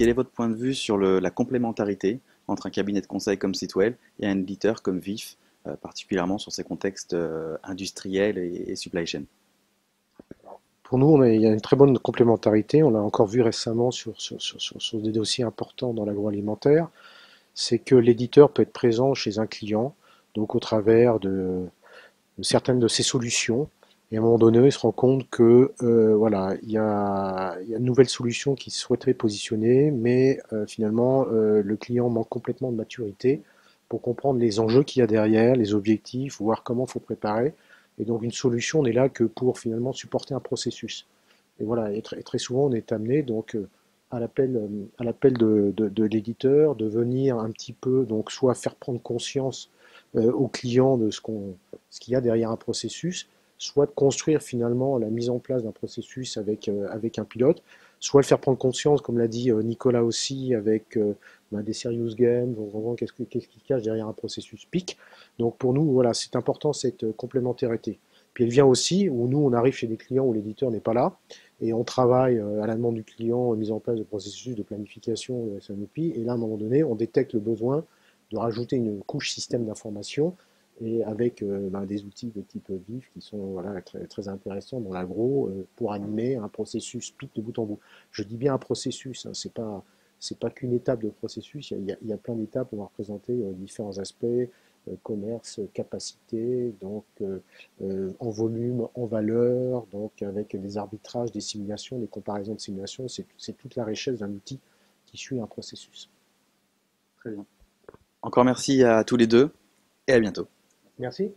quel est votre point de vue sur la complémentarité entre un cabinet de conseil comme Sitwell et un éditeur comme VIF, particulièrement sur ces contextes industriels et supply chain? Pour nous, il y a une très bonne complémentarité. On l'a encore vu récemment sur des dossiers importants dans l'agroalimentaire. C'est que l'éditeur peut être présent chez un client, donc au travers de certaines de ses solutions. Et à un moment donné, il se rend compte que voilà, il y a une nouvelle solution qui souhaiterait positionner, mais finalement, le client manque complètement de maturité pour comprendre les enjeux qu'il y a derrière, les objectifs, voir comment il faut préparer. Et donc une solution n'est là que pour finalement supporter un processus. Et voilà, et très souvent on est amené donc à l'appel de l'éditeur de venir un petit peu donc soit faire prendre conscience au client de ce qu'il y a derrière un processus, soit de construire finalement la mise en place d'un processus avec un pilote, soit le faire prendre conscience, comme l'a dit Nicolas aussi, avec des serious games, donc vraiment qu'est-ce qui cache derrière un processus PIC. Donc pour nous, voilà, c'est important cette complémentarité. Puis elle vient aussi où nous, on arrive chez des clients où l'éditeur n'est pas là, et on travaille à la demande du client, mise en place de processus de planification de SNOP, et là, à un moment donné, on détecte le besoin de rajouter une couche système d'information et avec des outils de type VIF qui sont voilà, très intéressants dans l'agro pour animer un processus PIC de bout en bout. Je dis bien un processus, hein, c'est pas qu'une étape de processus, il y a plein d'étapes, on va représenter différents aspects, commerce, capacité, donc en volume, en valeur, donc avec des arbitrages, des simulations, des comparaisons de simulations, c'est toute la richesse d'un outil qui suit un processus. Très bien. Encore merci à tous les deux et à bientôt. Merci.